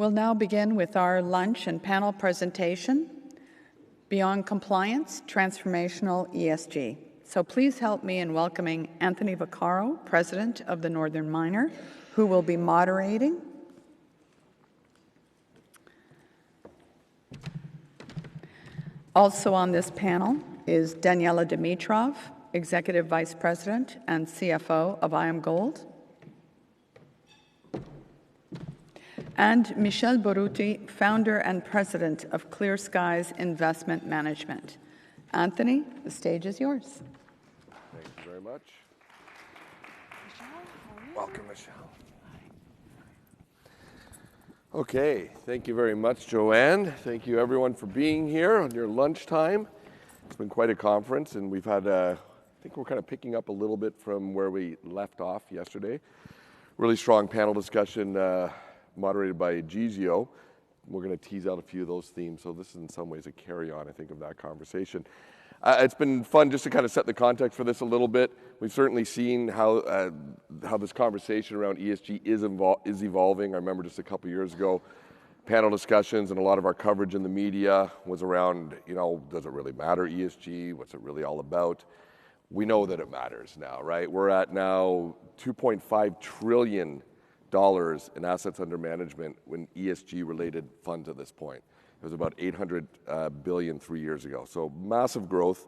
We'll now begin with our lunch and panel presentation, Beyond Compliance, Transformational ESG. So please help me in welcoming Anthony Vaccaro, President of the Northern Miner, who will be moderating. Also on this panel is Daniella Dimitrov, Executive Vice President and CFO of IAMGOLD, and Michel Brutti, Founder and President of Clear Skies Investment Management. Anthony, the stage is yours. Thank you very much. Michel, how are you? Welcome, Michel. Okay, thank you very much, Joanne. Thank you, everyone, for being here on your lunchtime. It's been quite a conference, and we've had, I think we're kind of picking up a little bit from where we left off yesterday. Really strong panel discussion moderated by Gizio. We're going to tease out a few of those themes, so this is in some ways a carry-on, I think, of that conversation. It's been fun just to kind of set the context for this a little bit. We've certainly seen how this conversation around ESG is evolving. I remember just a couple years ago, panel discussions and a lot of our coverage in the media was around, does it really matter, ESG? What's it really all about? We know that it matters now, right? We're at now $2.5 trillion in assets under management when ESG-related funds at this point. It was about $800 billion 3 years ago. So massive growth.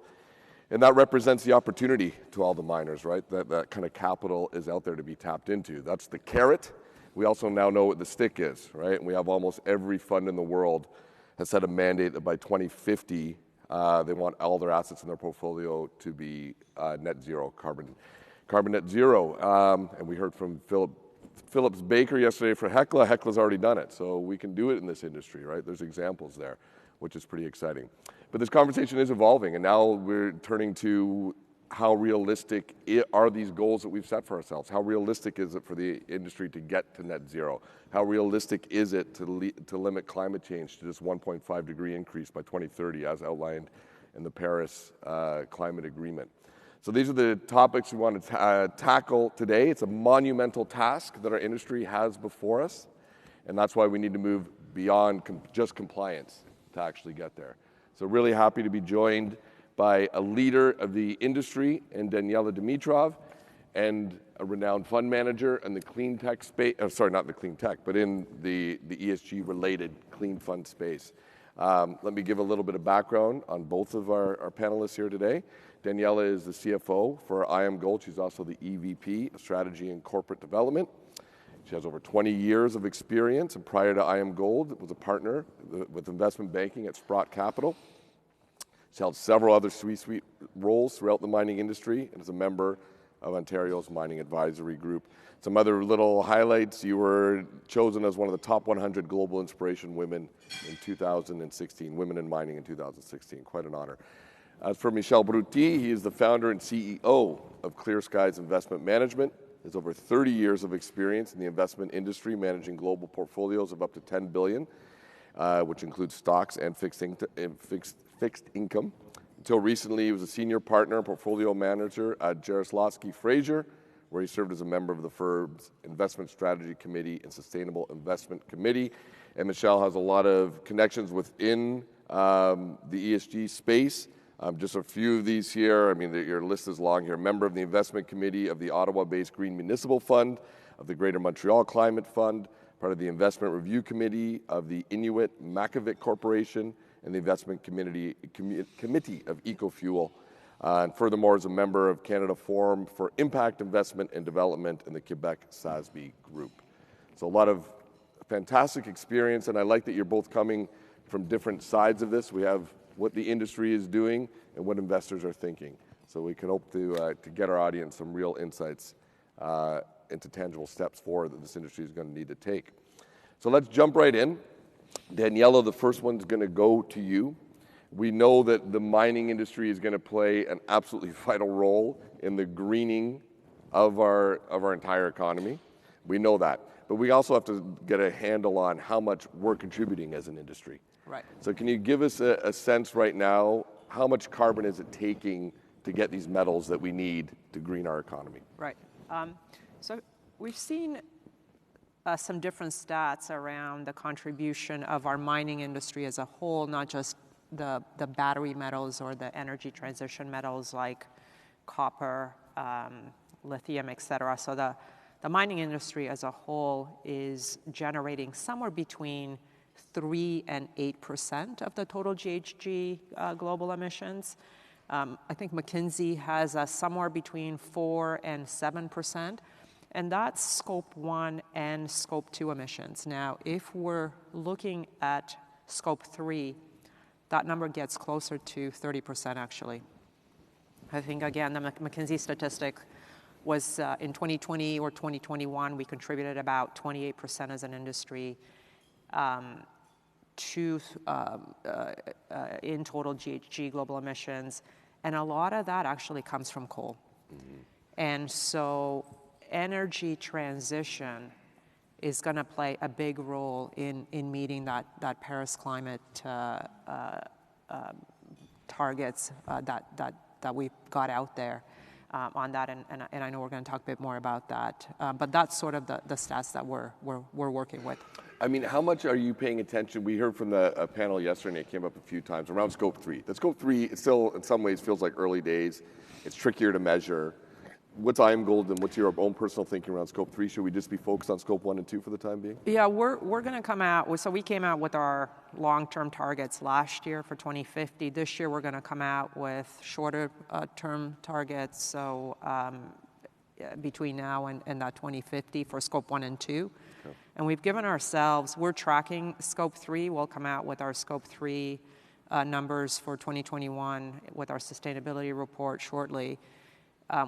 And that represents the opportunity to all the miners, right? That kind of capital is out there to be tapped into. That's the carrot. We also now know what the stick is, right? And we have almost every fund in the world has set a mandate that by 2050, they want all their assets in their portfolio to be net zero, carbon net zero. And we heard from Phillips Baker yesterday for Hecla. Hecla's already done it, so we can do it in this industry, right? There's examples there, which is pretty exciting. But this conversation is evolving, and now we're turning to how realistic are these goals that we've set for ourselves? How realistic is it for the industry to get to net zero? How realistic is it to limit climate change to just 1.5 degree increase by 2030, as outlined in the Paris Climate Agreement? So these are the topics we want to tackle today. It's a monumental task that our industry has before us, and that's why we need to move beyond just compliance to actually get there. So really happy to be joined by a leader of the industry in Daniella Dimitrov, and a renowned fund manager in the clean tech space, not the clean tech, but in the ESG-related clean fund space. Let me give a little bit of background on both of our panelists here today. Daniella is the CFO for IAMGOLD. She's also the EVP of Strategy and Corporate Development. She has over 20 years of experience, and prior to IAMGOLD, was a partner with investment banking at Sprott Capital. She held several other C-suite roles throughout the mining industry and is a member of Ontario's Mining Advisory Group. Some other little highlights: you were chosen as one of the top 100 global inspiration women in 2016, women in mining in 2016. Quite an honor. As for Michel Brutti, he is the founder and CEO of Clear Skies Investment Management. He has over 30 years of experience in the investment industry, managing global portfolios of up to $10 billion, which includes stocks and fixed income. Until recently, he was a senior partner and portfolio manager at Jarislowsky Fraser, where he served as a member of the firm's Investment Strategy Committee and Sustainable Investment Committee. And Michel has a lot of connections within the ESG space. Just a few of these here. I mean, your list is long here. Member of the Investment Committee of the Ottawa-based Green Municipal Fund, of the Greater Montreal Climate Fund, part of the Investment Review Committee of the Inuit Makivik Corporation, and the Investment Committee of EcoFuel. And furthermore, is a member of Canada Forum for Impact Investment and Development in the Quebec SASB Group. So a lot of fantastic experience, and I like that you're both coming from different sides of this. We have what the industry is doing and what investors are thinking. So we can hope to get our audience some real insights into tangible steps forward that this industry is going to need to take. So let's jump right in. Daniella, the first one's going to go to you. We know that the mining industry is going to play an absolutely vital role in the greening of our entire economy. We know that. But we also have to get a handle on how much we're contributing as an industry. Right. So can you give us a sense right now, how much carbon is it taking to get these metals that we need to green our economy? Right. So we've seen some different stats around the contribution of our mining industry as a whole, not just the battery metals or the energy transition metals like copper, lithium, et cetera. So the mining industry as a whole is generating somewhere between 3 and 8% of the total GHG global emissions. I think McKinsey has somewhere between 4 and 7%, and that's Scope 1 and Scope 2 emissions. Now, if we're looking at Scope 3, that number gets closer to 30%, actually. I think, again, the McKinsey statistic was in 2020 or 2021, we contributed about 28% as an industry in total GHG global emissions, and a lot of that actually comes from coal. Mm-hmm. And so energy transition is going to play a big role in meeting that Paris climate targets that we've got out there on that, and I know we're going to talk a bit more about that. But that's sort of the stats that we're working with. I mean, how much are you paying attention? We heard from the panel yesterday, and it came up a few times, around Scope 3. The Scope 3, it still, in some ways, feels like early days. It's trickier to measure. What's IAMGOLD and what's your own personal thinking around Scope 3? Should we just be focused on Scope 1 and 2 for the time being? Yeah, we're going to come out, so we came out with our long-term targets last year for 2050. This year we're going to come out with shorter term targets, so between now and that 2050 for Scope 1 and 2. Okay. And we've given ourselves, we're tracking Scope 3. We'll come out with our Scope 3 numbers for 2021 with our sustainability report shortly.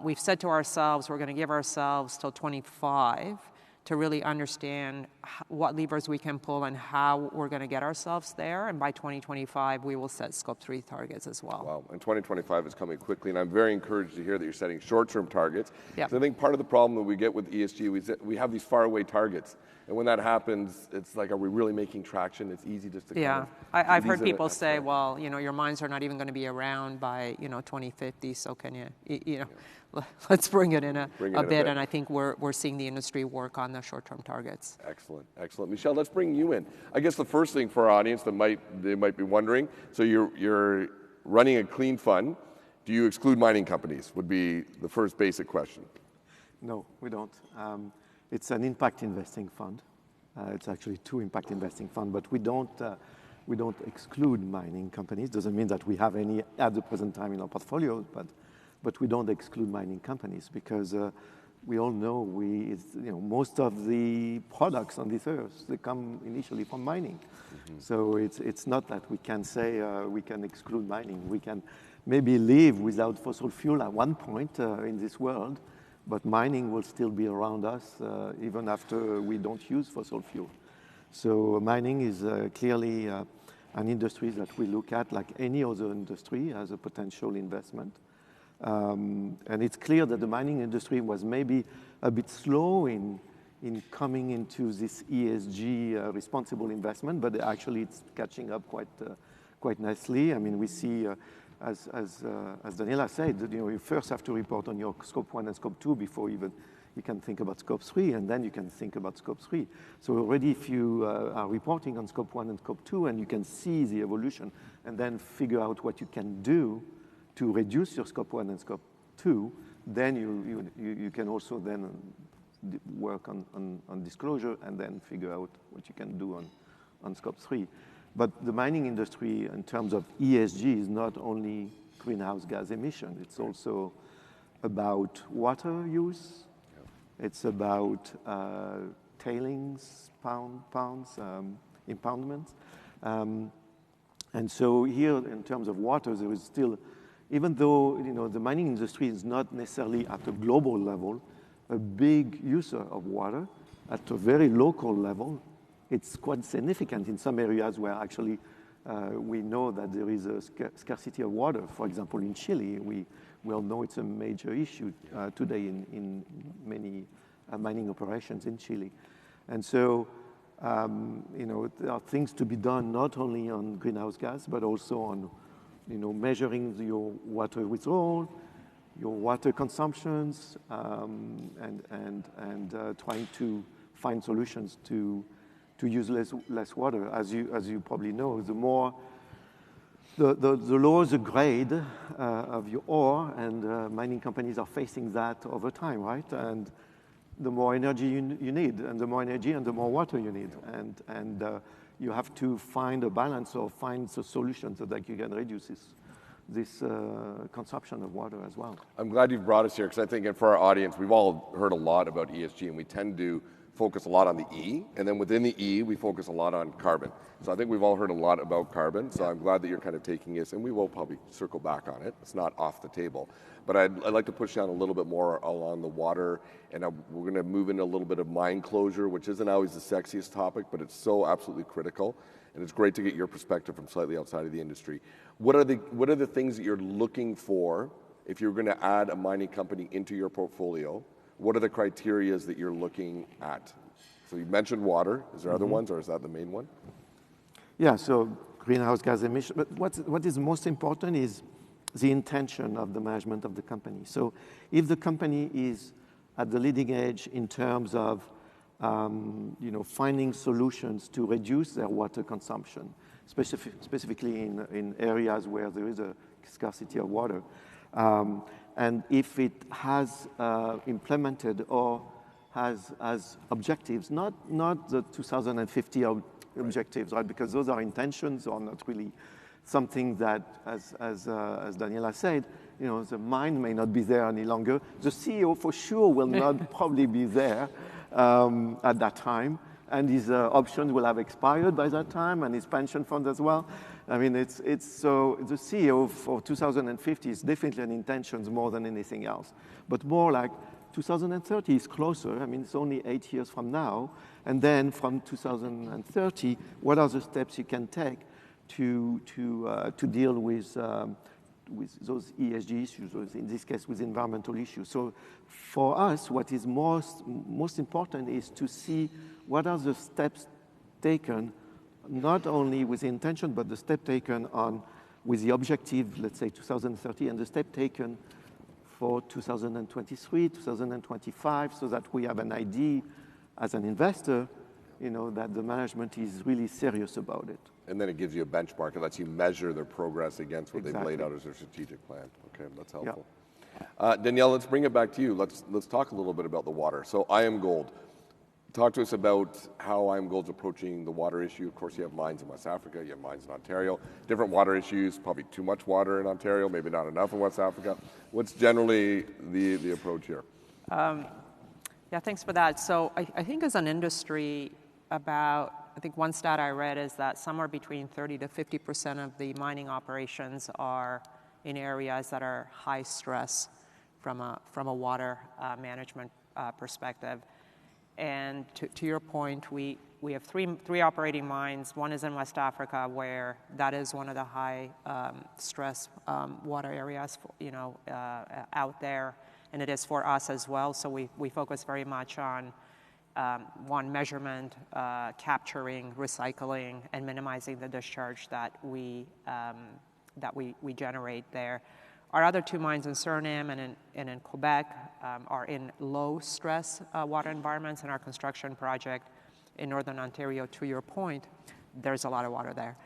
We've said to ourselves, we're going to give ourselves till 25 to really understand what levers we can pull and how we're going to get ourselves there. And by 2025, we will set Scope 3 targets as well. Wow, and 2025 is coming quickly, and I'm very encouraged to hear that you're setting short-term targets. Yep. So I think part of the problem that we get with ESG, we have these faraway targets. And when that happens, it's like, are we really making traction? It's easy just to kind of I've heard people say, well, your mines are not even going to be around by 2050, so can you let's bring it in a bit. And I think we're seeing the industry work on the short-term targets. Excellent, excellent. Michel, let's bring you in. I guess the first thing for our audience that they might be wondering, so you're running a clean fund. Do you exclude mining companies? Would be the first basic question. No, we don't. It's an impact investing fund. It's actually two impact investing funds, but we don't exclude mining companies. Doesn't mean that we have any at the present time in our portfolio, but we don't exclude mining companies because we all know most of the products on this earth, they come initially from mining. Mm-hmm. So it's not that we can say we can exclude mining. We can maybe live without fossil fuel at one point in this world, but mining will still be around us even after we don't use fossil fuel. So mining is clearly an industry that we look at like any other industry as a potential investment. And it's clear that the mining industry was maybe a bit slow in coming into this ESG responsible investment, but actually it's catching up quite nicely. I mean, we see, as Daniella said, you first have to report on your Scope 1 and Scope 2 before even you can think about Scope 3, and then you can think about Scope 3. So already if you are reporting on Scope 1 and Scope 2, and you can see the evolution, and then figure out what you can do to reduce your Scope 1 and Scope 2, then you can also then work on disclosure and then figure out what you can do on Scope 3. But the mining industry, in terms of ESG, is not only greenhouse gas emission. It's also about water use. Yeah. It's about tailings ponds, impoundments. And so here, in terms of water, there is still, even though the mining industry is not necessarily at a global level a big user of water, at a very local level, it's quite significant in some areas where actually we know that there is a scarcity of water. For example, in Chile, we all know it's a major issue today in many mining operations in Chile. And so, there are things to be done not only on greenhouse gas, but also on, measuring your water withdrawal, your water consumptions, and trying to find solutions to use less water. As you probably know, the lower the grade of your ore, and mining companies are facing that over time, right? And the more energy you need, and the more energy and the more water you need, and you have to find a balance or find a solution so that you can reduce this consumption of water as well. I'm glad you've brought us here, because I think for our audience, we've all heard a lot about ESG, and we tend to focus a lot on the E, and then within the E, we focus a lot on carbon. So I think we've all heard a lot about carbon, so I'm glad that you're kind of taking this, and we will probably circle back on it. It's not off the table. But I'd like to push down a little bit more along the water, and we're going to move into a little bit of mine closure, which isn't always the sexiest topic, but it's so absolutely critical, and it's great to get your perspective from slightly outside of the industry. What are the things that you're looking for if you're going to add a mining company into your portfolio? What are the criteria that you're looking at? So you mentioned water. Is there other ones, or is that the main one? Yeah, so greenhouse gas emission. But what is most important is the intention of the management of the company. So if the company is at the leading edge in terms of finding solutions to reduce their water consumption, specifically in areas where there is a scarcity of water, and if it has implemented or has objectives, not the 2050 objectives, right? Because those are intentions, or not really something that, as Daniella said, the mine may not be there any longer. The CEO for sure will not probably be there at that time, and his options will have expired by that time, and his pension fund as well. I mean, it's so the CEO for 2050 is definitely an intentions more than anything else, but more like 2030 is closer. I mean, it's only 8 years from now, and then from 2030, what are the steps you can take to deal with those ESG issues, or in this case, with environmental issues? So for us, what is most important is to see what are the steps taken, not only with the intention, but the step taken with the objective, let's say 2030, and the step taken for 2023, 2025, so that we have an idea as an investor, that the management is really serious about it. And then it gives you a benchmark. It lets you measure their progress against what they've laid out as their strategic plan. Okay, that's helpful. Yeah. Danielle, let's bring it back to you. Let's talk a little bit about the water. So IAMGOLD, talk to us about how IAMGOLD's approaching the water issue. Of course, you have mines in West Africa, you have mines in Ontario, different water issues, probably too much water in Ontario, maybe not enough in West Africa. What's generally the approach here? Yeah, thanks for that. So I think as an industry, I think one stat I read is that somewhere between 30 to 50% of the mining operations are in areas that are high stress from a water management perspective. And to your point, we have three operating mines. One is in West Africa, where that is one of the high stress water areas, out there, and it is for us as well. So we focus very much on one, measurement, capturing, recycling, and minimizing the discharge that we generate there. Our other two mines in Suriname and in Quebec are in low-stress water environments. In our construction project in Northern Ontario, to your point, there's a lot of water there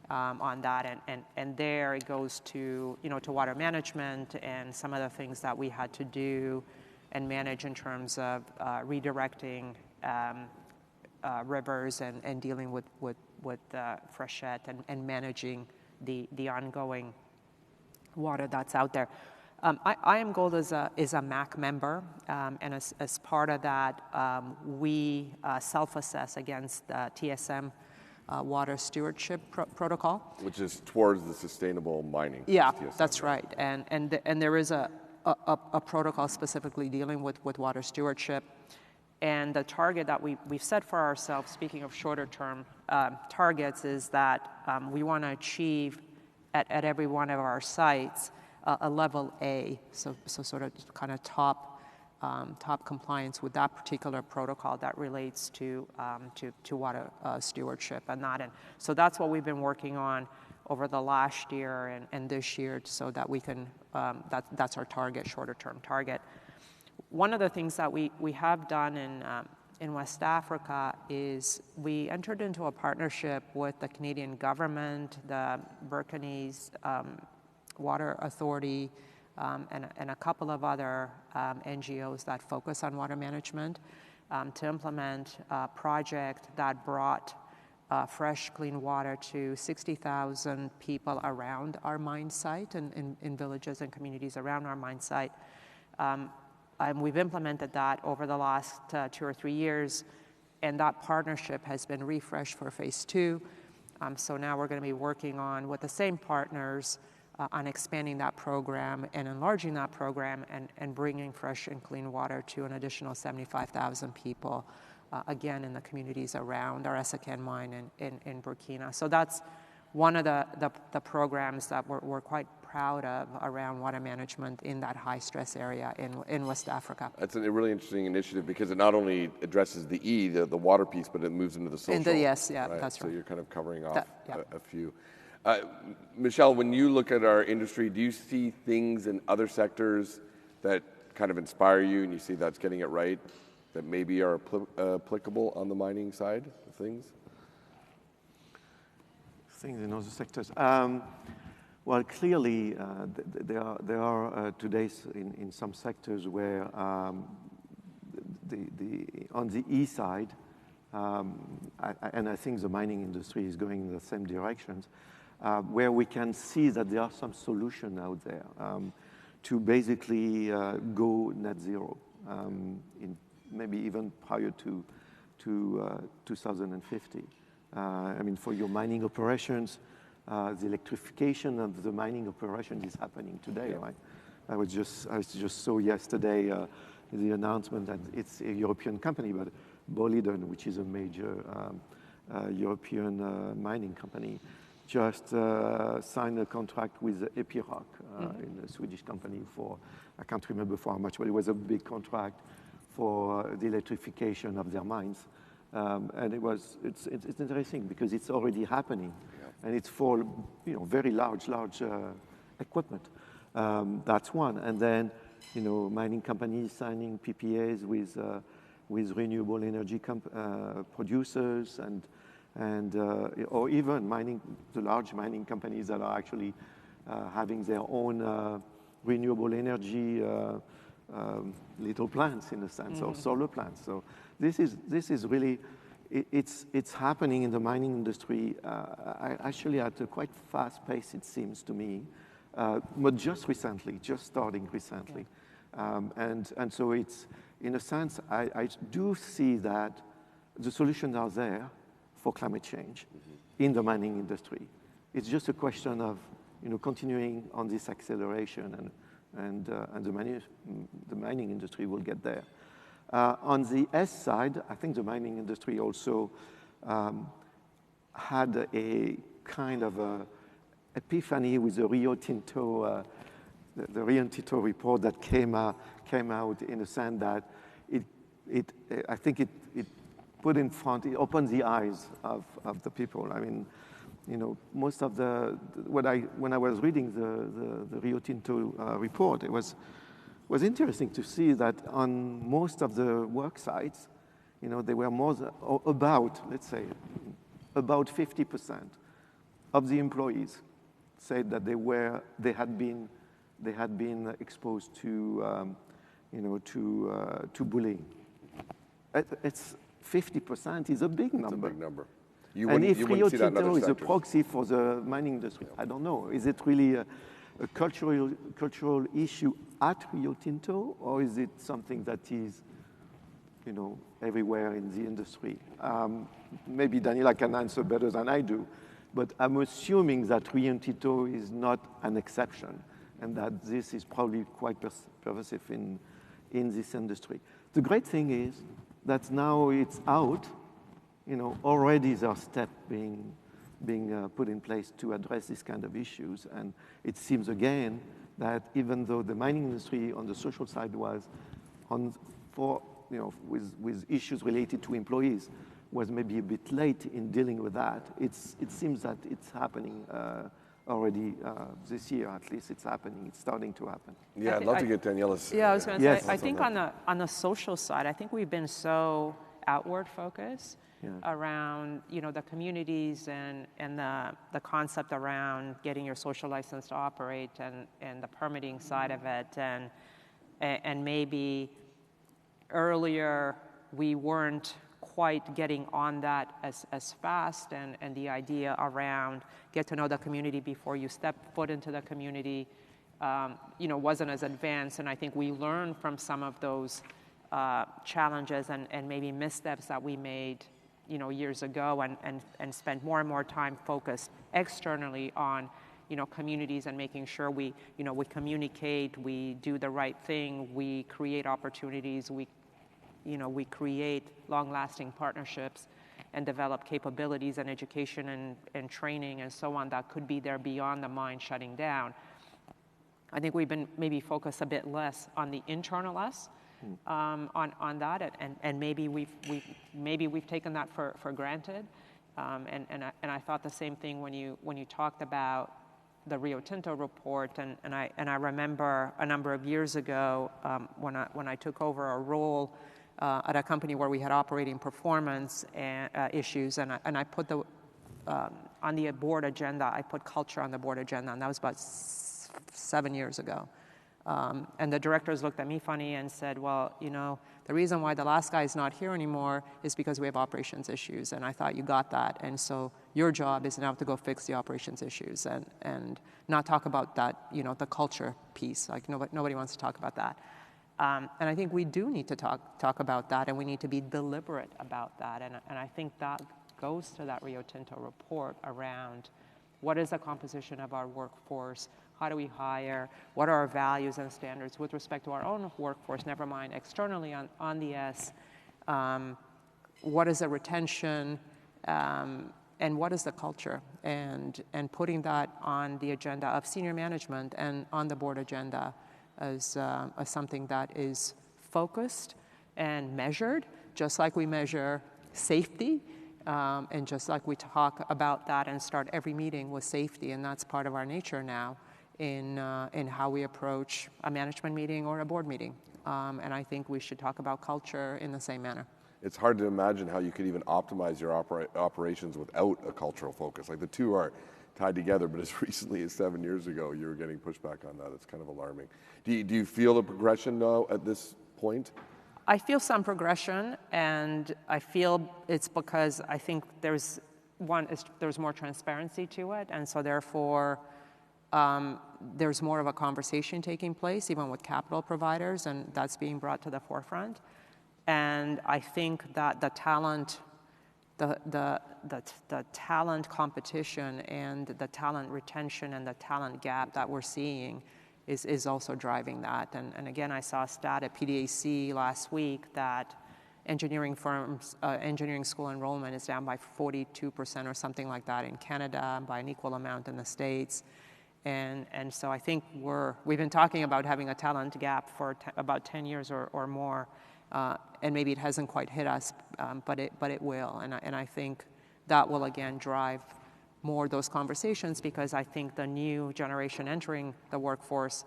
on that. And there it goes to water management and some of the things that we had to do and manage in terms of redirecting rivers and dealing with freshet and managing the ongoing water that's out there. IAMGOLD is a MAC member, and as part of that, we self-assess against the TSM water stewardship protocol, which is towards the sustainable mining. Yeah, TSM, that's right. And there is a protocol specifically dealing with water stewardship. And the target that we've set for ourselves, speaking of shorter term targets, is that we want to achieve at every one of our sites a level A, so sort of kind of top compliance with that particular protocol that relates to water stewardship and that. And so that's what we've been working on over the last year and this year, so that we can, that's our target, shorter term target. One of the things that we have done in West Africa is we entered into a partnership with the Canadian government, the Burkinese Water Authority, and a couple of other NGOs that focus on water management to implement a project that brought fresh, clean water to 60,000 people around our mine site and in villages and communities around our mine site. And we've implemented that over the last 2 or 3 years, and that partnership has been refreshed for phase 2. So now we're going to be working on, with the same partners, on expanding that program and enlarging that program and bringing fresh and clean water to an additional 75,000 people, again, in the communities around our Essakane mine in Burkina. So that's one of the programs that we're quite proud of around water management in that high-stress area in West Africa. That's a really interesting initiative because it not only addresses the water piece, but it moves into the social. Yes, yeah, right? that's right. So you're kind of covering off yeah. a few. Michel, when you look at our industry, do you see things in other sectors that kind of inspire you and you see that's getting it right, that maybe are applicable on the mining side of things? Things in other sectors. Well, clearly, there are today in some sectors where on the E side, and I think the mining industry is going in the same directions, where we can see that there are some solutions out there to basically go net zero, in maybe even prior to 2050. I mean, for your mining operations, the electrification of the mining operation is happening today, right? I just saw yesterday the announcement that it's a European company, but Boliden, which is a major European mining company, just signed a contract with Epiroc, a Swedish company for, I can't remember for how much, but it was a big contract for the electrification of their mines. And it's interesting because it's already happening, and it's for very large equipment. That's one, and then mining companies signing PPAs with renewable energy producers and or even the large mining companies that are actually having their own renewable energy little plants in a sense, or solar plants. So this is really, it's happening in the mining industry actually at a quite fast pace, it seems to me, but just starting recently. And so it's, in a sense, I do see that the solutions are there for climate change in the mining industry. It's just a question of continuing on this acceleration, and the mining industry will get there. On the S side, I think the mining industry also had a kind of a epiphany with the Rio Tinto, the Rio Tinto report that came out in a sense that I think it put in front, it opened the eyes of the people. I mean, most of when I was reading the Rio Tinto report, it was interesting to see that on most of the work sites, they were let's say, about 50% of the employees said that they had been exposed to bullying. It's 50% is a big number. It's a big number. And if Rio Tinto is a proxy for the mining industry, I don't know. Is it really a cultural issue at Rio Tinto, or is it something that is, everywhere in the industry? Maybe Daniella can answer better than I do, but I'm assuming that Rio Tinto is not an exception, and that this is probably quite pervasive in this industry. The great thing is that now it's out. Already there are steps being put in place to address these kind of issues, and it seems again that even though the mining industry on the social side was with issues related to employees was maybe a bit late in dealing with that, it seems that it's happening already this year. At least it's happening. It's starting to happen. Yeah, I'd love to get Daniella's. Yeah, I was going to say, Yes. I think on the social side, I think we've been so outward focus around, the communities and the concept around getting your social license to operate and the permitting side of it. And maybe earlier we weren't quite getting on that as fast, and the idea around get to know the community before you step foot into the community, wasn't as advanced. And I think we learned from some of those challenges and maybe missteps that we made, years ago, and spent more and more time focused externally on, communities and making sure we communicate, we do the right thing, we create opportunities, we create long-lasting partnerships and develop capabilities and education and training and so on that could be there beyond the mine shutting down. I think we've been maybe focused a bit less on the internal us, on that, and maybe we've taken that for granted. And I thought the same thing when you talked about the Rio Tinto report, and I remember a number of years ago when I took over a role at a company where we had operating performance issues, and I put on the board agenda, I put culture on the board agenda, and that was about 7 years ago. And the directors looked at me funny and said, well, the reason why the last guy is not here anymore is because we have operations issues. And I thought, you got that. And so your job is now to go fix the operations issues and not talk about that, the culture piece. Like nobody wants to talk about that. And I think we do need to talk about that, and we need to be deliberate about that. And I think that goes to that Rio Tinto report around what is the composition of our workforce, how do we hire, what are our values and standards with respect to our own workforce, never mind externally on the S, what is the retention, and what is the culture, and putting that on the agenda of senior management and on the board agenda as something that is focused and measured, just like we measure safety, and just like we talk about that and start every meeting with safety, and that's part of our nature now in how we approach a management meeting or a board meeting. And I think we should talk about culture in the same manner. It's hard to imagine how you could even optimize your operations without a cultural focus. Like the two are tied together, but as recently as 7 years ago, you were getting pushback on that. It's kind of alarming. Do you feel the progression now at this point? I feel some progression, and I feel it's because I think there's more transparency to it, and so therefore there's more of a conversation taking place, even with capital providers, and that's being brought to the forefront. And I think that the talent competition and the talent retention and the talent gap that we're seeing is also driving that. And again, I saw a stat at PDAC last week that engineering school enrollment is down by 42% or something like that in Canada, by an equal amount in the States. And so I think we've been talking about having a talent gap for about 10 years or more, and maybe it hasn't quite hit us, but it will. And I think that will again drive more of those conversations, because I think the new generation entering the workforce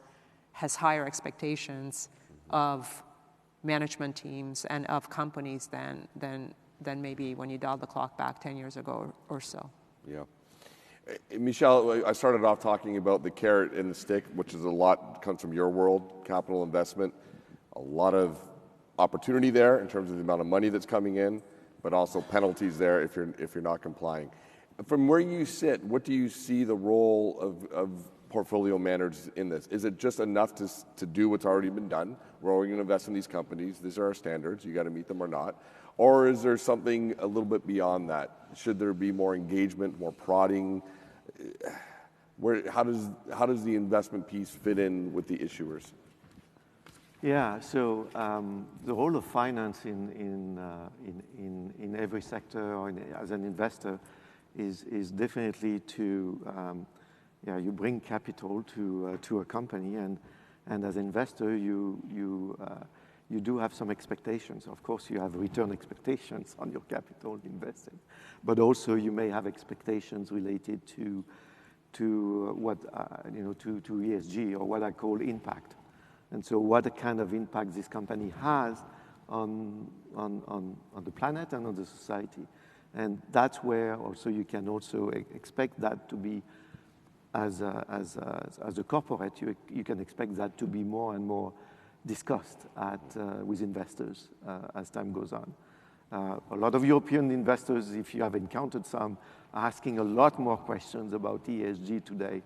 has higher expectations of management teams and of companies than maybe when you dialed the clock back 10 years ago or so. Yeah. Michel, I started off talking about the carrot and the stick, which is a lot comes from your world, capital investment, a lot of opportunity there in terms of the amount of money that's coming in, but also penalties there if you're not complying. From where you sit, what do you see the role of portfolio managers in this? Is it just enough to do what's already been done? We're going to invest in these companies. These are our standards. You got to meet them or not. Or is there something a little bit beyond that? Should there be more engagement, more prodding? How does the investment piece fit in with the issuers? Yeah, so the role of finance in every sector or as an investor is definitely to you bring capital to a company, and as an investor you do have some expectations. Of course, you have return expectations on your capital invested, but also you may have expectations related to what to ESG, or what I call impact. And so what kind of impact this company has on the planet and on the society. And that's where also you can also expect that to be, as a corporate, you can expect that to be more and more discussed with investors as time goes on. A lot of European investors, if you have encountered some, are asking a lot more questions about ESG today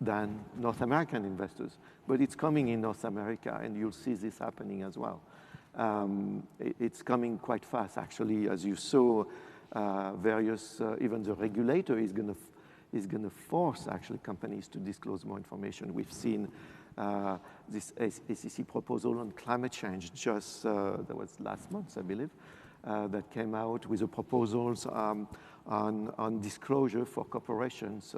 than North American investors. But it's coming in North America, and you'll see this happening as well. It's coming quite fast, actually, as you saw. Even the regulator is going to force actually companies to disclose more information. We've seen this SEC proposal on climate change that was last month, I believe, that came out with the proposals on disclosure for corporations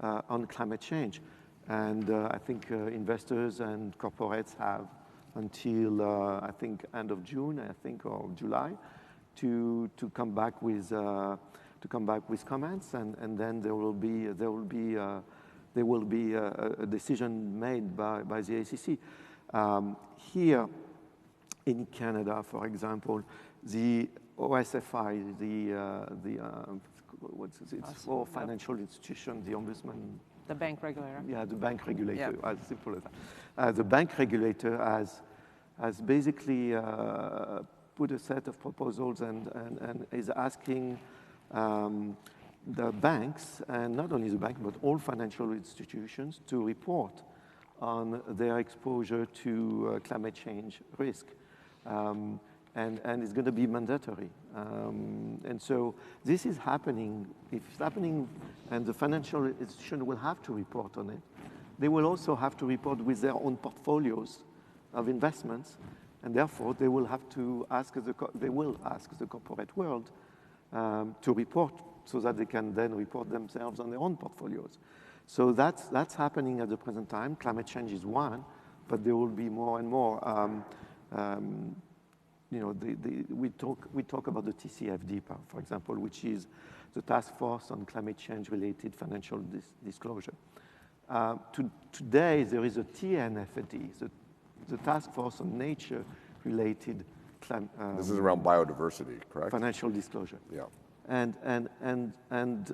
on climate change. And I think investors and corporates have until I think end of June, or July, to come back with comments, and then there will be a decision made by the SEC. Here in Canada, for example, the OSFI, it's for financial institutions, the ombudsman. The bank regulator. Yeah, the bank regulator, yeah. As simple as that. The bank regulator has basically put a set of proposals and is asking the banks, and not only the bank, but all financial institutions, to report on their exposure to climate change risk. And it's going to be mandatory. And so this is happening. If it's happening and the financial institution will have to report on it, they will also have to report with their own portfolios of investments, and therefore they will have to ask the corporate world to report, so that they can then report themselves on their own portfolios. So that's happening at the present time. Climate change is one, but there will be more and more. We talk about the TCFD, for example, which is the Task Force on Climate Change-Related Financial Disclosure. Today, there is a TNFD, the Task Force on Nature-Related this is around biodiversity, correct? Financial disclosure. Yeah. And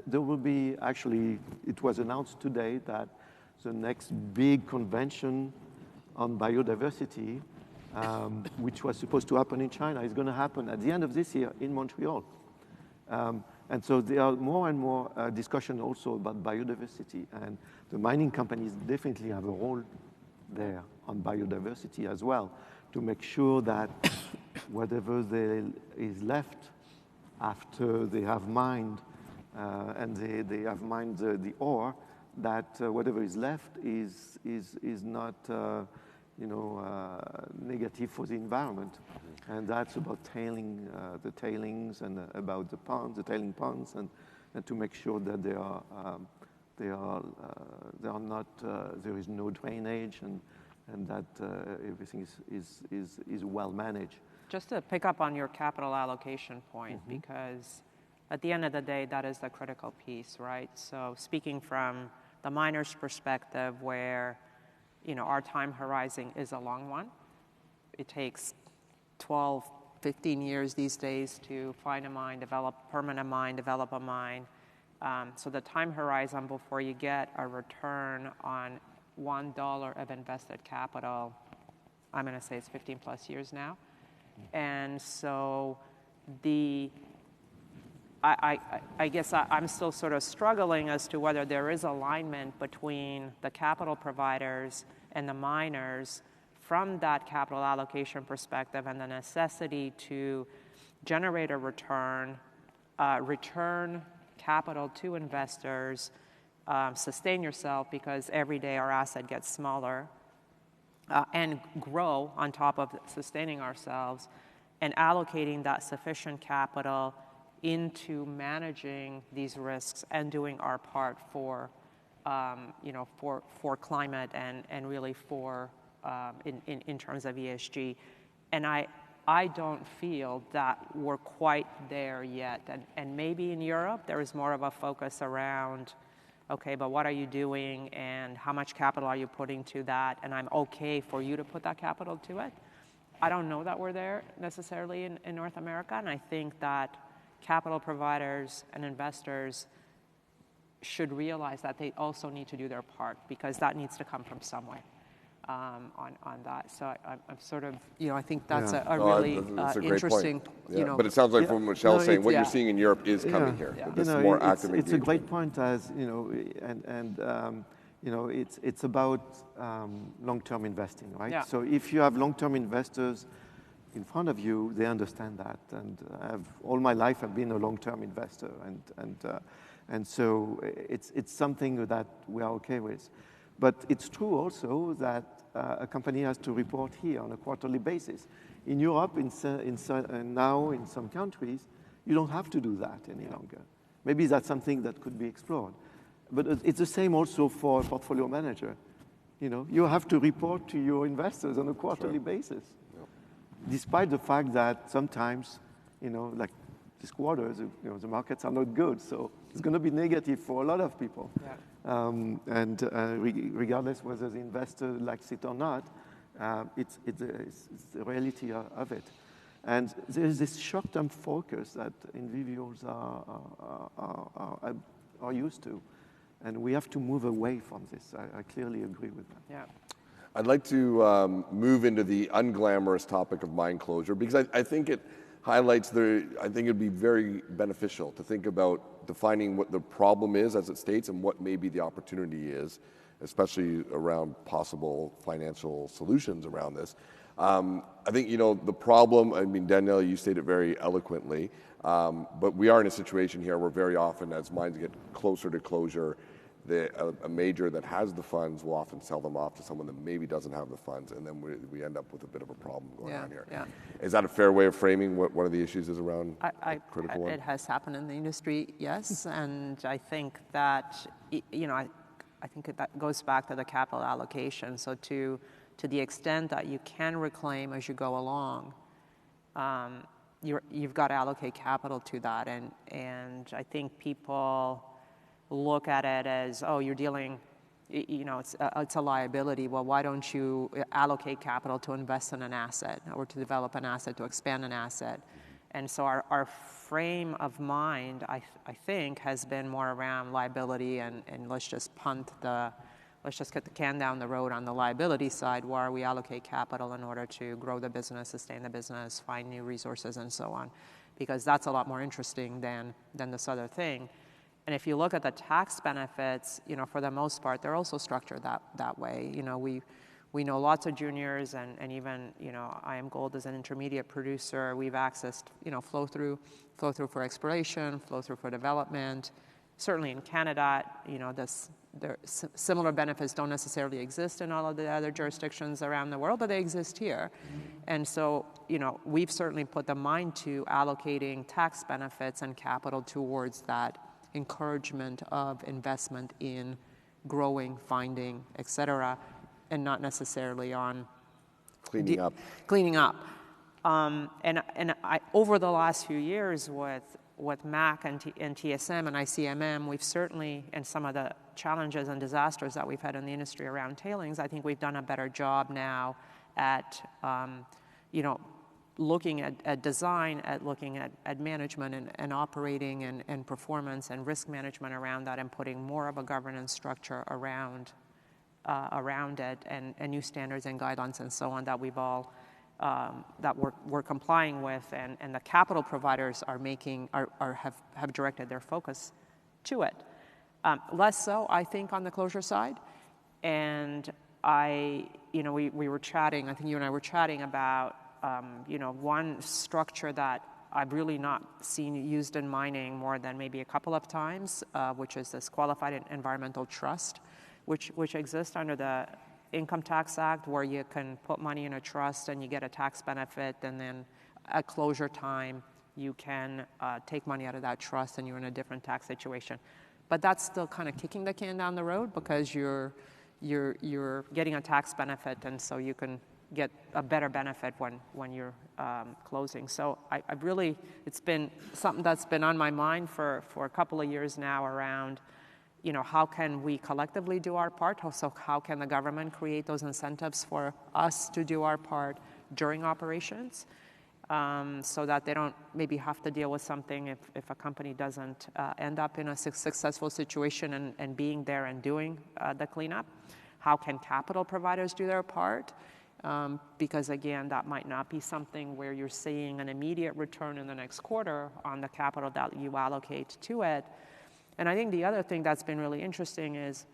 there will be, actually, it was announced today that the next big convention on biodiversity, which was supposed to happen in China, is going to happen at the end of this year in Montreal. And so there are more and more discussion also about biodiversity, and the mining companies definitely have a role there on biodiversity as well, to make sure that whatever is left after they have mined and they have mined the ore, that whatever is left is not negative for the environment. And that's about the tailings and about the ponds, the tailing ponds, and to make sure that there is no drainage, and that everything is well managed. Just to pick up on your capital allocation point, because at the end of the day, that is the critical piece, right? So speaking from the miner's perspective, where our time horizon is a long one. It takes 12, 15 years these days to find a mine, develop permanent mine, develop a mine. So the time horizon before you get a return on $1 of invested capital, I'm going to say it's 15 plus years now. And so I guess I'm still sort of struggling as to whether there is alignment between the capital providers and the miners from that capital allocation perspective, and the necessity to generate a return capital to investors, sustain yourself, because every day our asset gets smaller, and grow on top of sustaining ourselves, and allocating that sufficient capital into managing these risks and doing our part for climate and really for in terms of ESG. And I don't feel that we're quite there yet. And maybe in Europe there is more of a focus around, okay, but what are you doing and how much capital are you putting to that? And I'm okay for you to put that capital to it. I don't know that we're there necessarily in North America, and I think that capital providers and investors should realize that they also need to do their part, because that needs to come from somewhere on that. So I'm sort of, I think that's a really that's a great interesting, point. But it sounds like from what Michel's saying, what you're seeing in Europe is coming here. Yeah. This more active it's a engagement. great point, as it's about long-term investing, right? Yeah. So if you have long-term investors in front of you, they understand that. And all my life I've been a long-term investor, and so it's something that we are okay with. But it's true also that a company has to report here on a quarterly basis. In Europe, now in some countries, you don't have to do that any longer. Maybe that's something that could be explored. But it's the same also for a portfolio manager. You have to report to your investors on a quarterly basis. Yep. Despite the fact that sometimes, like this quarter, the markets are not good, so it's going to be negative for a lot of people. Yeah. Regardless whether the investor likes it or not, it's the reality of it. And there's this short-term focus that individuals are used to, and we have to move away from this. I clearly agree with that. Yeah. I'd like to move into the unglamorous topic of mine closure, because I think it highlights I think it'd be very beneficial to think about defining what the problem is as it states and what maybe the opportunity is, especially around possible financial solutions around this. I think, the problem, Daniella, you stated it very eloquently, but we are in a situation here where very often as mines get closer to closure, a major that has the funds will often sell them off to someone that maybe doesn't have the funds, and then we end up with a bit of a problem going on here. Yeah. Is that a fair way of framing what one of the issues is around critical one? It has happened in the industry, yes, and I think that, I think that goes back to the capital allocation. So to the extent that you can reclaim as you go along, you've got to allocate capital to that, and I think people look at it as, you're dealing, it's a liability. Well, why don't you allocate capital to invest in an asset or to develop an asset, to expand an asset? And so our frame of mind, I think, has been more around liability and let's just get the can down the road on the liability side, where we allocate capital in order to grow the business, sustain the business, find new resources, and so on, because that's a lot more interesting than this other thing. And if you look at the tax benefits, for the most part, they're also structured that way. We know lots of juniors, and even, IAMGOLD is an intermediate producer. We've accessed, flow through for exploration, flow through for development. Certainly in Canada, similar benefits don't necessarily exist in all of the other jurisdictions around the world, but they exist here. And so, we've certainly put the mind to allocating tax benefits and capital towards that encouragement of investment in growing, finding, et cetera, and not necessarily on Cleaning up. And over the last few years with MAC and TSM and ICMM, we've certainly, and some of the challenges and disasters that we've had in the industry around tailings, I think we've done a better job now at, looking at design, at looking at management and operating and performance and risk management around that, and putting more of a governance structure around it, and new standards and guidelines and so on that we've all that we're complying with, and the capital providers have directed their focus to it. Less so, I think, on the closure side. And we were chatting, I think you and I were chatting about one structure that I've really not seen used in mining more than maybe a couple of times, which is this qualified environmental trust, which exists under the Income Tax Act, where you can put money in a trust and you get a tax benefit, and then at closure time you can take money out of that trust and you're in a different tax situation. But that's still kind of kicking the can down the road, because you're getting a tax benefit, and so you can get a better benefit when you're closing. So it's been something that's been on my mind for a couple of years now around, how can we collectively do our part? So how can the government create those incentives for us to do our part? during operations, so that they don't maybe have to deal with something if a company doesn't end up in a successful situation and being there and doing the cleanup. How can capital providers do their part? Because again, that might not be something where you're seeing an immediate return in the next quarter on the capital that you allocate to it. And I think the other thing that's been really interesting is,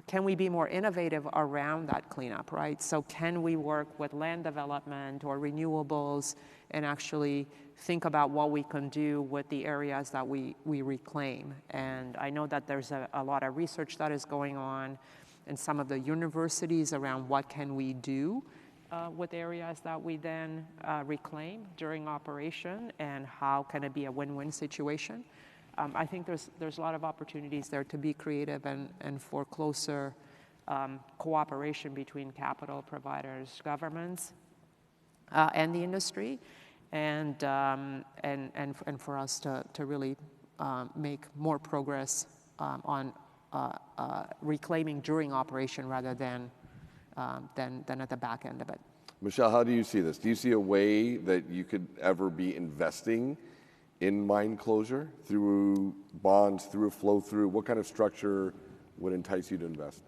can we be more innovative around that cleanup, right? So can we work with land development or renewables and actually think about what we can do with the areas that we reclaim? And I know that there's a lot of research that is going on in some of the universities around what can we do with areas that we then reclaim during operation, and how can it be a win-win situation. I think there's a lot of opportunities there to be creative and for closer cooperation between capital providers, governments, and the industry, and for us to really make more progress on reclaiming during operation rather than at the back end of it. Michel, how do you see this? Do you see a way that you could ever be investing in mine closure through bonds, through a flow-through? What kind of structure would entice you to invest?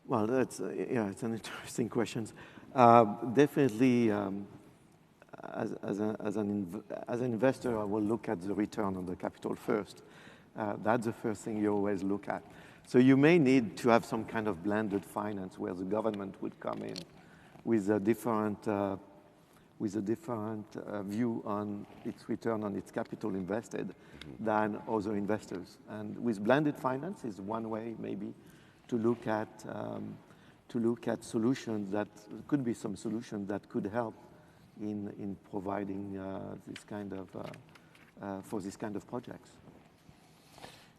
Well, it's an interesting question. Definitely, as an investor, I will look at the return on the capital first. That's the first thing you always look at. So you may need to have some kind of blended finance where the government would come in with a different view on its return on its capital invested than other investors. And with blended finance is one way maybe to look at solutions that could be some solutions that could help in providing this kind of for this kind of projects.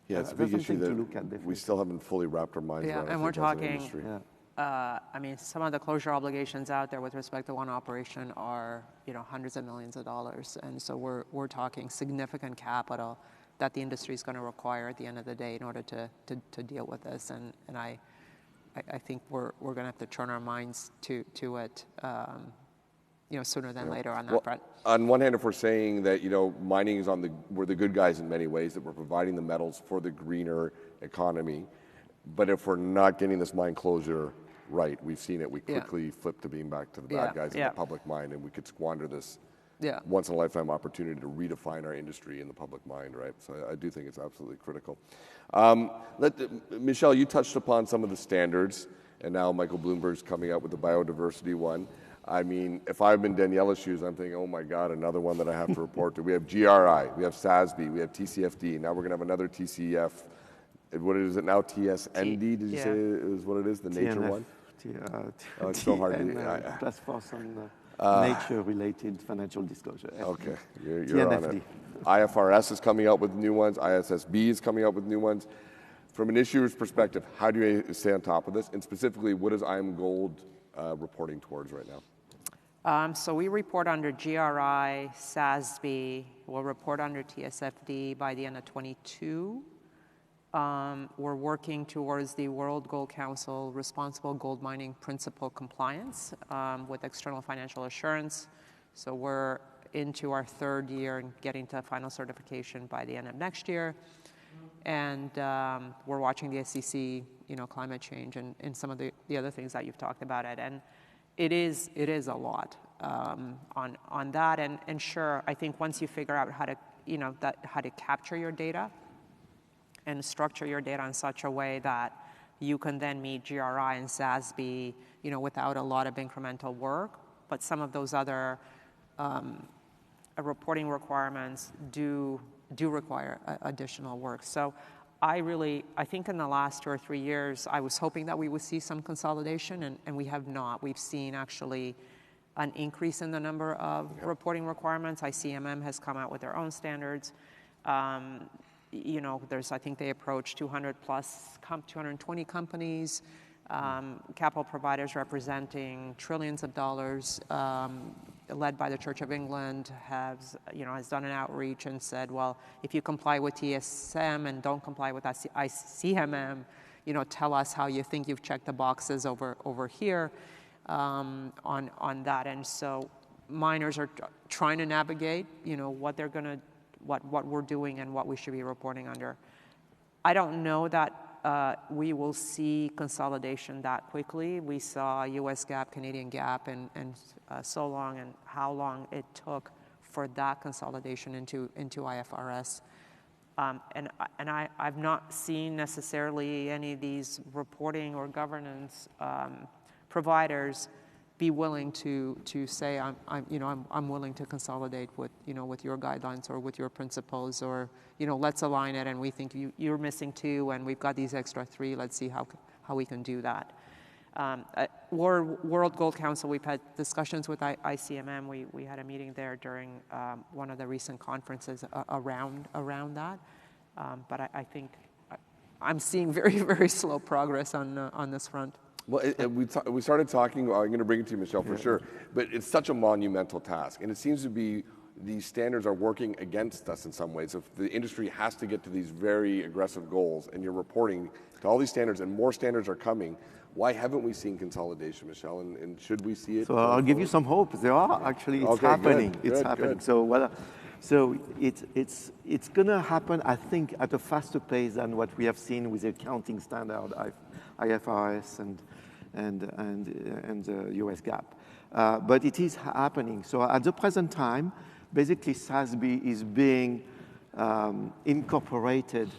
Yeah, it's a big issue that we still haven't fully wrapped our minds around. Yeah, and we're talking. Yeah. I mean, some of the closure obligations out there with respect to one operation are, hundreds of millions of dollars, and so we're talking significant capital that the industry is going to require at the end of the day in order to deal with this, and I think we're going to have to turn our minds to it, sooner than later on that front. On one hand, if we're saying that mining is we're the good guys in many ways, that we're providing the metals for the greener economy, but if we're not getting this mine closure right, we've seen it, we quickly flip the beam back to the bad guys in the public mine, and we could squander this once in a lifetime opportunity to redefine our industry in the public mind, right? So I do think it's absolutely critical. Michel, you touched upon some of the standards, and now Michael Bloomberg's coming out with the biodiversity one. I mean, if I'm in Daniella's shoes, I'm thinking, oh my God, another one that I have to report to. We have GRI, we have SASB, we have TCFD, now we're going to have another TCF. What is it now? TSND? Did you say is what it is? The nature TNF, one? It's so hard to. Task Force on nature-related financial disclosure. Okay, you're TNFD. on it. IFRS is coming out with new ones. ISSB is coming out with new ones. From an issuer's perspective, how do you stay on top of this? And specifically, what is IAMGOLD reporting towards right now? So we report under GRI, SASB. We'll report under TSFD by the end of 2022. We're working towards the World Gold Council Responsible Gold Mining Principle Compliance with external financial assurance. So we're into our third year and getting to final certification by the end of next year. And we're watching the SEC, climate change and some of the other things that you've talked about it. And it is a lot on that. And sure, I think once you figure out how to capture your data and structure your data in such a way that you can then meet GRI and SASB, without a lot of incremental work. But some of those other reporting requirements do require additional work. So I think in the last 2 or 3 years, I was hoping that we would see some consolidation, and we have not. We've seen actually an increase in the number of reporting requirements. ICMM has come out with their own standards. I think they approach 220 companies, capital providers representing trillions of dollars, led by the Church of England, has done an outreach and said, well, if you comply with TSM and don't comply with ICMM, tell us how you think you've checked the boxes over here. on that. And so miners are trying to navigate, what they're going to, what we're doing and what we should be reporting under. I don't know that we will see consolidation that quickly. We saw US GAAP, Canadian GAAP, and so long, and how long it took for that consolidation into IFRS. And I've not seen necessarily any of these reporting or governance providers be willing to say I'm willing to consolidate with your guidelines or with your principles, or let's align it, and we think you're missing 2 and we've got these extra 3. Let's see how we can do that. World Gold Council, we've had discussions with ICMM. We had a meeting there during one of the recent conferences around that. But I think I'm seeing very, very slow progress on this front. Well, we started talking, I'm going to bring it to you, Michel, for sure, but it's such a monumental task, and it seems to be these standards are working against us in some ways. If the industry has to get to these very aggressive goals, and you're reporting to all these standards, and more standards are coming, why haven't we seen consolidation, Michel, and should we see it? So I'll give you some hope. There are actually, it's happening. It's happening. Good. So it's going to happen, I think, at a faster pace than what we have seen with the accounting standard, IFRS and US GAAP. But it is happening. So at the present time, basically SASB is being incorporated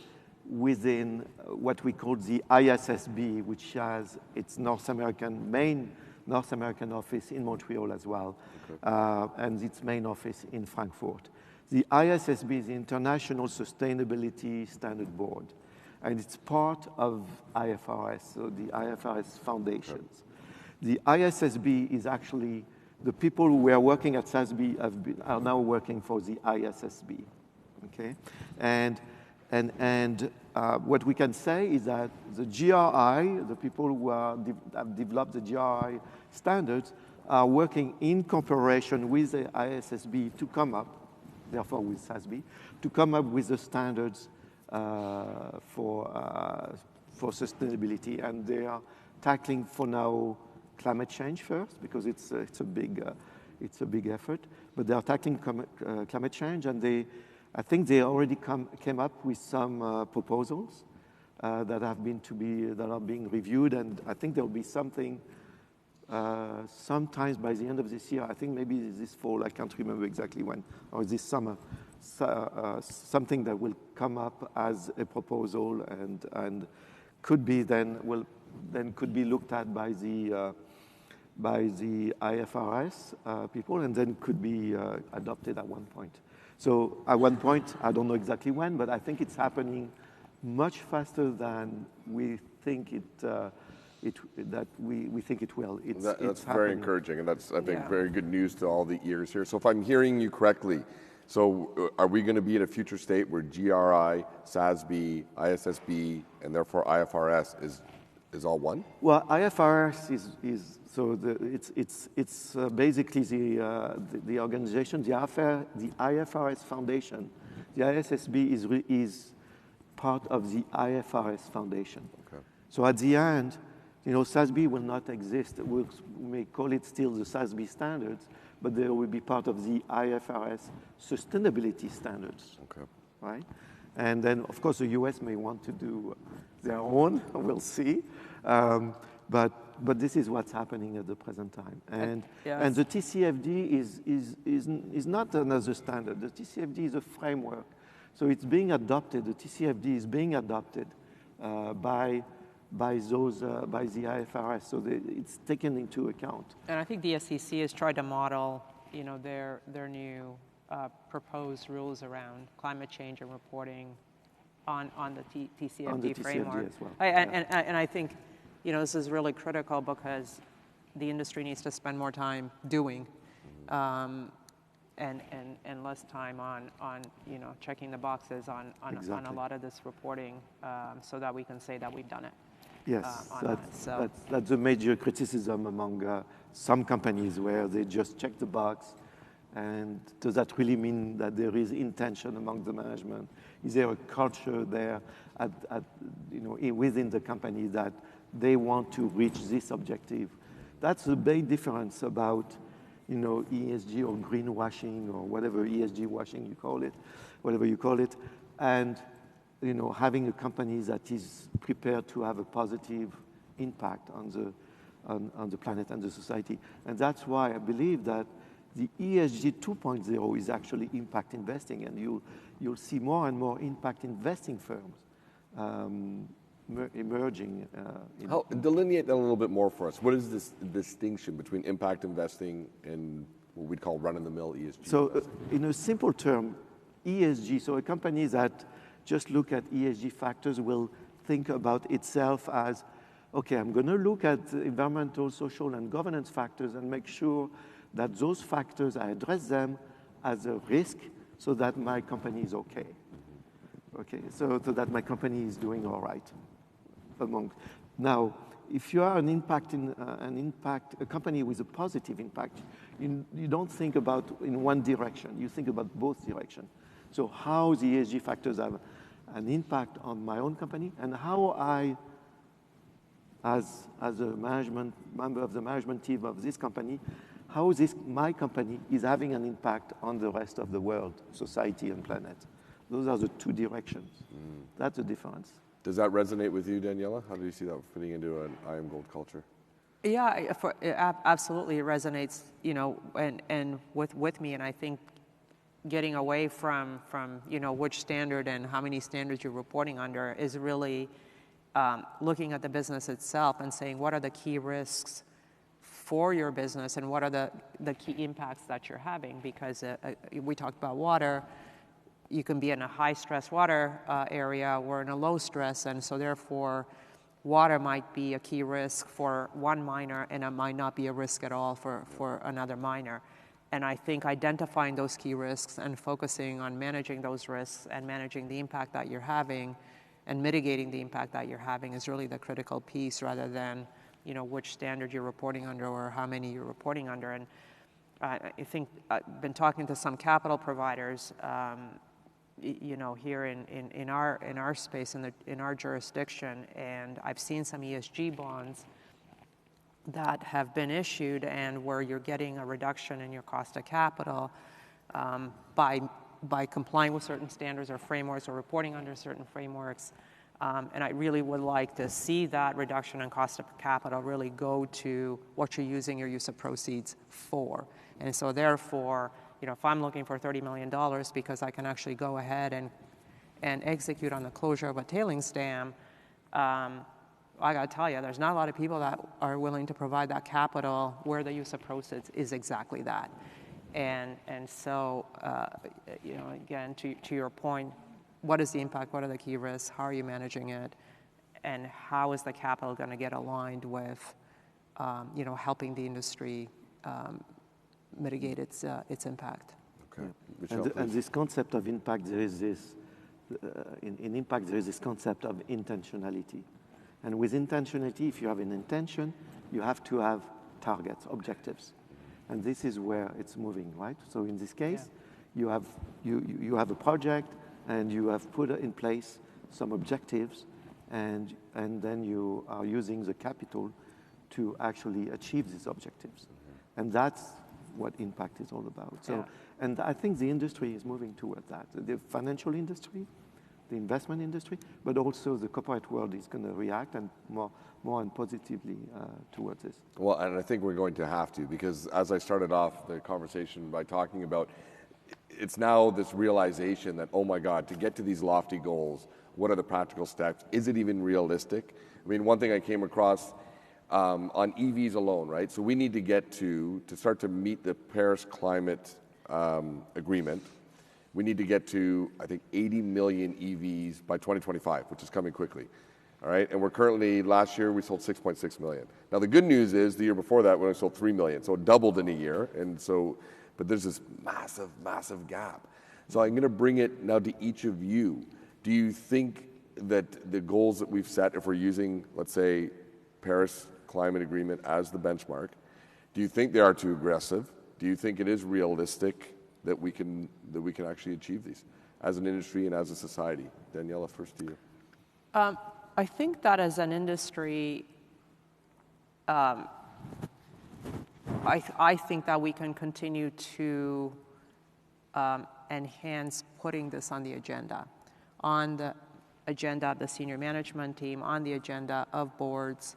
within what we call the ISSB, which has its main North American office in Montreal as well, and its main office in Frankfurt. The ISSB is the International Sustainability Standard Board, and it's part of IFRS, so the IFRS foundations. The ISSB is actually, the people who were working at SASB are now working for the ISSB, okay? And what we can say is that the GRI, the people who have developed the GRI standards, are working in cooperation with the ISSB to come up, therefore with SASB, to come up with the standards for sustainability. And they are tackling for now climate change first, because it's a big effort. But they are tackling climate change, and I think they already came up with some proposals that are being reviewed, and I think there will be something sometimes by the end of this year. I think maybe this fall. I can't remember exactly when, or this summer. Something that will come up as a proposal and could be could be looked at by the IFRS people, and then could be adopted at one point. So at one point, I don't know exactly when, but I think it's happening much faster than we think we think it will. That's very encouraging, and that's, I think, very good news to all the ears here. So if I'm hearing you correctly, so are we going to be in a future state where GRI, SASB, ISSB, and therefore IFRS is all one? Well, IFRS is so it's basically the organization, the IFRS Foundation. The ISSB is part of the IFRS Foundation. Okay. So at the end, SASB will not exist. We may call it still the SASB standards, but they will be part of the IFRS sustainability standards. Okay. Right? And then, of course, the US may want to do their own. We'll see. But this is what's happening at the present time. And the TCFD is not another standard. The TCFD is a framework. So it's being adopted. The TCFD is being adopted by the IFRS. So it's taken into account. And I think the SEC has tried to model, their new proposed rules around climate change and reporting on the TCFD framework. As well. And I think, this is really critical because the industry needs to spend more time doing, and less time on checking the boxes on a lot of this reporting, so that we can say that we've done it. Yes, that's a major criticism among some companies, where they just check the box. And does that really mean that there is intention among the management? Is there a culture there within the company that they want to reach this objective? that's the big difference about, ESG or greenwashing or whatever ESG washing you call it, whatever you call it, and having a company that is prepared to have a positive impact on the planet and the society. And that's why I believe that the ESG 2.0 is actually impact investing, and you'll see more and more impact investing firms emerging. Delineate that a little bit more for us. What is this distinction between impact investing and what we'd call run-of-the-mill ESG? So in a simple term, ESG, so a company that just look at ESG factors will think about itself as, okay, I'm going to look at environmental, social, and governance factors and make sure that those factors, I address them as a risk so that my company is okay. Okay, so that my company is doing all right. Now, if you are a company with a positive impact, you don't think about in one direction, you think about both directions. So how the ESG factors have an impact on my own company, and how I, as a member of the management team of this company, how my company is having an impact on the rest of the world, society and planet. Those are the two directions. That's the difference. Does that resonate with you, Daniella? How do you see that fitting into an IAMGOLD culture? Yeah, absolutely it resonates, and with me, and I think getting away from which standard and how many standards you're reporting under is really looking at the business itself and saying what are the key risks for your business and what are the key impacts that you're having, because we talked about water. You can be in a high stress water area or in a low stress, and so therefore water might be a key risk for one miner and it might not be a risk at all for another miner. And I think identifying those key risks and focusing on managing those risks and managing the impact that you're having and mitigating the impact that you're having is really the critical piece, rather than which standard you're reporting under or how many you're reporting under. And I think I've been talking to some capital providers here in our space, in our jurisdiction, and I've seen some ESG bonds that have been issued and where you're getting a reduction in your cost of capital by complying with certain standards or frameworks or reporting under certain frameworks. And I really would like to see that reduction in cost of capital really go to what you're using your use of proceeds for. And so therefore, if I'm looking for $30 million because I can actually go ahead and execute on the closure of a tailings dam, I got to tell you, there's not a lot of people that are willing to provide that capital where the use of proceeds is exactly that. And so, again, to your point, what is the impact? What are the key risks? How are you managing it? And how is the capital going to get aligned with, helping the industry mitigate its impact? Okay. Michel, and this concept of impact, there is this, in impact, there is this concept of intentionality. And with intentionality, if you have an intention, you have to have targets, objectives. And this is where it's moving, right? So in this case, you have a project and you have put in place some objectives, and then you are using the capital to actually achieve these objectives. And that's what impact is all about. So, and I think the industry is moving toward that. The financial industry, the investment industry, but also the corporate world is going to react and more and positively towards this. Well, and I think we're going to have to, because as I started off the conversation by talking about, it's now this realization that, oh my God, to get to these lofty goals, what are the practical steps? Is it even realistic? I mean, one thing I came across on EVs alone, right? So we need to get to start to meet the Paris climate agreement. We need to get to, I think, 80 million EVs by 2025, which is coming quickly. All right, and we're currently, last year we sold 6.6 million. Now the good news is the year before that we only sold 3 million, so it doubled in a year. And so, but there's this massive, massive gap. So I'm going to bring it now to each of you. Do you think that the goals that we've set, if we're using, let's say, Paris Climate Agreement as the benchmark, do you think they are too aggressive? Do you think it is realistic that we can actually achieve these as an industry and as a society? Daniella, first to you. I think that as an industry, I think that we can continue to enhance putting this on the agenda of the senior management team, on the agenda of boards,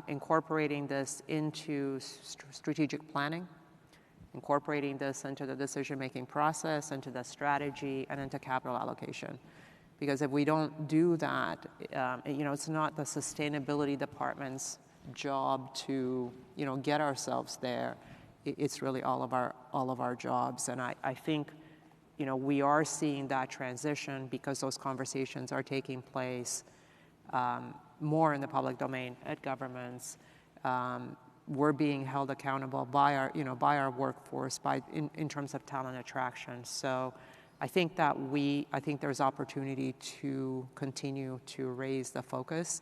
incorporating this into strategic planning, incorporating this into the decision-making process, into the strategy, and into capital allocation. Because if we don't do that, it's not the sustainability department's job to, get ourselves there. It's really all of our jobs. And I think, we are seeing that transition because those conversations are taking place more in the public domain at governments. We're being held accountable by our workforce, in terms of talent attraction. So I think there's opportunity to continue to raise the focus,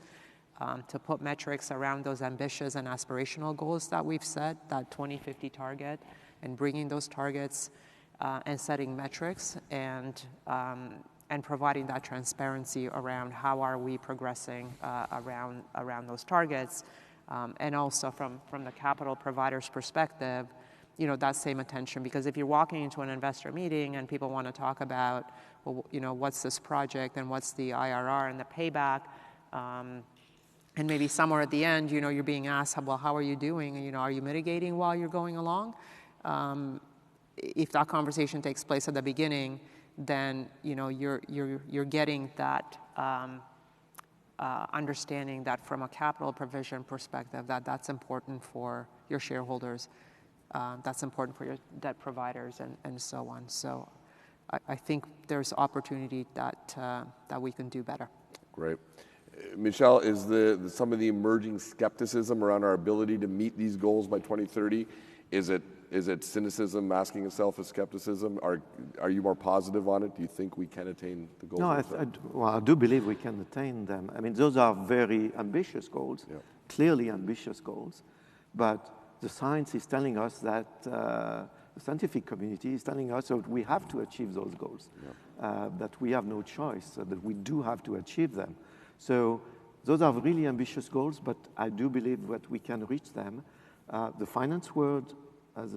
to put metrics around those ambitious and aspirational goals that we've set, that 2050 target, and bringing those targets and setting metrics and providing that transparency around how are we progressing around those targets, and also from the capital provider's perspective, that same attention. Because if you're walking into an investor meeting and people want to talk about, what's this project and what's the IRR and the payback, and maybe somewhere at the end, you're being asked, well, how are you doing? And, are you mitigating while you're going along? If that conversation takes place at the beginning, then you're getting that understanding that from a capital provision perspective, that's important for your shareholders, that's important for your debt providers, and so on. So I think there's opportunity that we can do better. Great. Michel, is some of the emerging skepticism around our ability to meet these goals by 2030, is it cynicism masking itself as skepticism? Are you more positive on it? Do you think we can attain the goals? No, I do believe we can attain them. I mean, those are very ambitious goals, clearly ambitious goals. But the science is telling us that the scientific community is telling us that we have to achieve those goals, that we have no choice, that we do have to achieve them. So those are really ambitious goals, but I do believe that we can reach them. The finance world has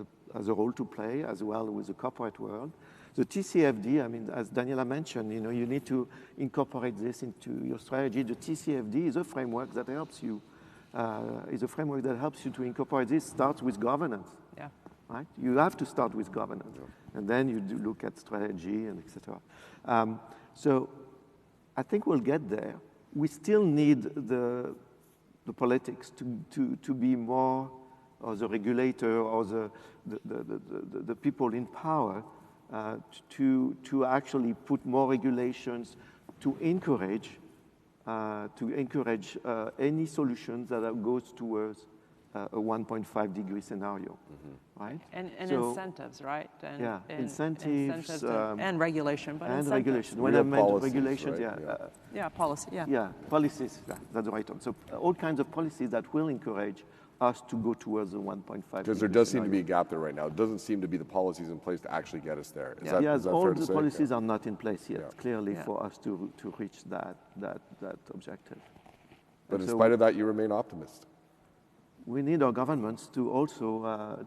a role to play, as well with the corporate world. The TCFD, I mean, as Daniella mentioned, you need to incorporate this into your strategy. The TCFD is a framework that helps you. To incorporate this. Starts with governance. Yeah. Right. You have to start with governance, and then you do look at strategy and etc. So I think we'll get there. We still need the politics to be more, or the regulator, or the people in power to actually put more regulations to encourage any solutions that goes towards a 1.5 degree scenario, right? And so, incentives, right? And, incentives and regulation, but and incentives. regulation. When I meant regulations, right? Policy, policies. That's the right one. So all kinds of policies that will encourage us to go towards the 1.5. Because there does seem to be a gap there right now. It doesn't seem to be the policies in place to actually get us there. Is that all fair to the say? policies are not in place yet, clearly, for us to reach that objective. But in spite of that, you remain optimist. We need our governments to also,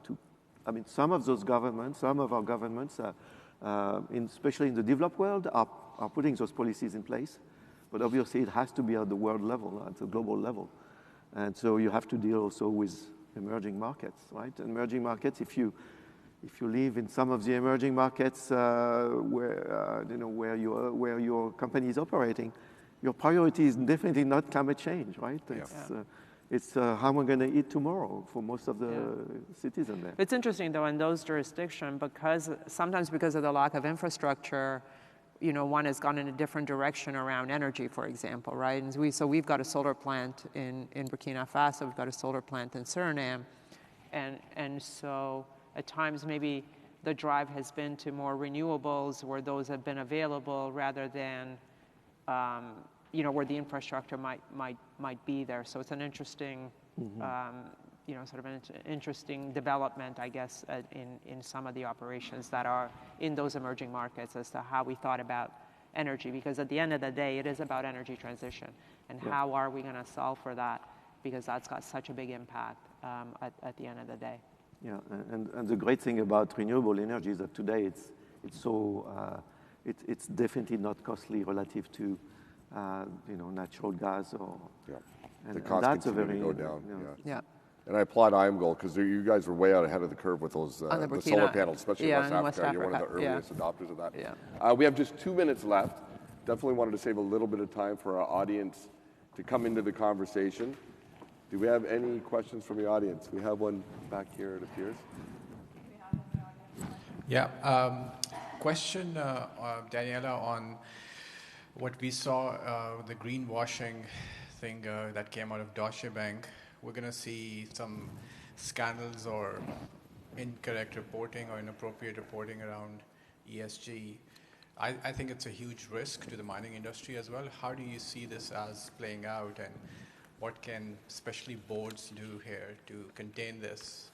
some of our governments, especially in the developed world, are putting those policies in place. But obviously, it has to be at the world level, at the global level. And so you have to deal also with emerging markets, right? Emerging markets, if you live in some of the emerging markets where your company is operating, your priority is definitely not climate change, right? It's how am I going to eat tomorrow for most of the citizens there. It's interesting, though, in those jurisdictions, sometimes because of the lack of infrastructure, one has gone in a different direction around energy, for example, right? And we've got a solar plant in Burkina Faso, we've got a solar plant in Suriname, and so at times maybe the drive has been to more renewables where those have been available rather than where the infrastructure might be there. So it's an interesting, sort of an interesting development, I guess, in some of the operations that are in those emerging markets as to how we thought about energy. Because at the end of the day, it is about energy transition and how are we going to solve for that? Because that's got such a big impact at the end of the day. Yeah, and the great thing about renewable energy is that today it's definitely not costly relative to natural gas or. Yeah. And the costs that's continue to go down. Yeah. And I applaud IAMGOLD because you guys were way out ahead of the curve with those the solar panels, especially in West Africa. You're one of the earliest adopters of that. Yeah. We have just 2 minutes left. Definitely wanted to save a little bit of time for our audience to come into the conversation. Do we have any questions from the audience? We have one back here, it appears. Yeah. Question, Daniella, on what we saw, the greenwashing thing that came out of Deutsche Bank. We're going to see some scandals or incorrect reporting or inappropriate reporting around ESG. I think it's a huge risk to the mining industry as well. How do you see this as playing out, and what can especially boards do here to contain this?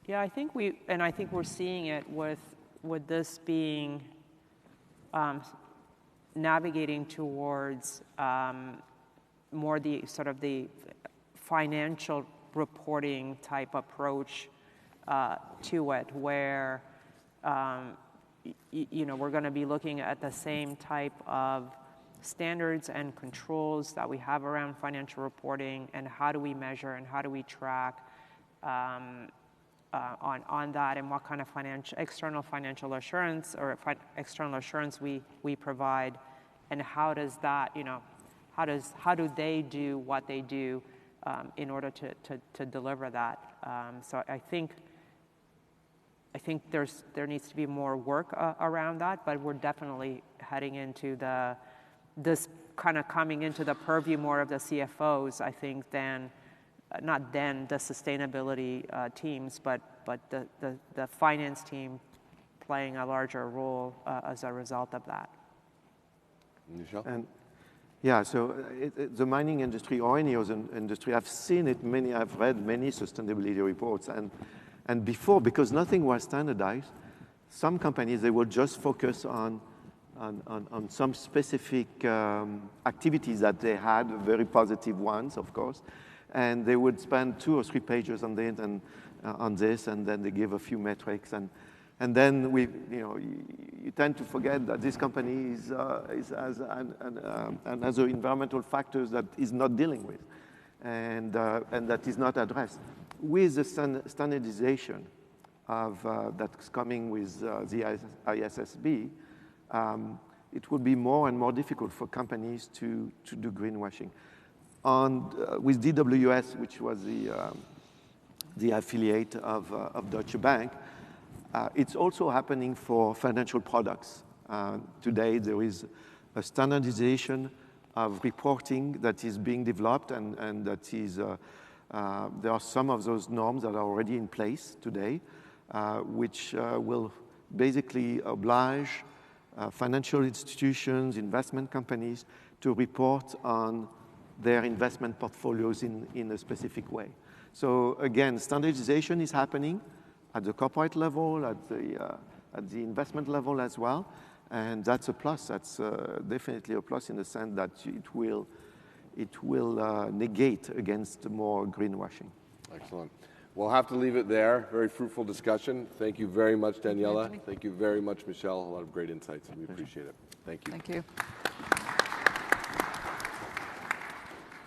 Yeah, I think we're seeing it with this being navigating towards more the sort of the financial reporting type approach to it, where we're going to be looking at the same type of standards and controls that we have around financial reporting, and how do we measure and how do we track on that, and what kind of external financial assurance or external assurance we provide, and how does that, how do they do what they do in order to deliver that? So I think there needs to be more work around that, but we're definitely heading into this kind of coming into the purview more of the CFOs, I think, than the sustainability teams, but the finance team playing a larger role as a result of that. Michel? Yeah, so the mining industry or any other industry, I've read many sustainability reports, and before, because nothing was standardized, some companies, they would just focus on some specific activities that they had, very positive ones, of course, and they would spend 2 or 3 pages on this, and then they give a few metrics, and then you tend to forget that this company has another environmental factors that is not dealing with, and that is not addressed. With the standardization that's coming with the ISSB, it will be more and more difficult for companies to do greenwashing. With DWS, which was the affiliate of Deutsche Bank, it's also happening for financial products. Today, there is a standardization of reporting that is being developed, and that is there are some of those norms that are already in place today, which will basically oblige financial institutions, investment companies to report on their investment portfolios in a specific way. So again, standardization is happening at the corporate level, at the investment level as well, and that's a plus. That's definitely a plus in the sense that it will negate against more greenwashing. Excellent. We'll have to leave it there. Very fruitful discussion. Thank you very much, Daniella. Thank you very much, Michel. A lot of great insights, and we appreciate it. Thank you. Thank you.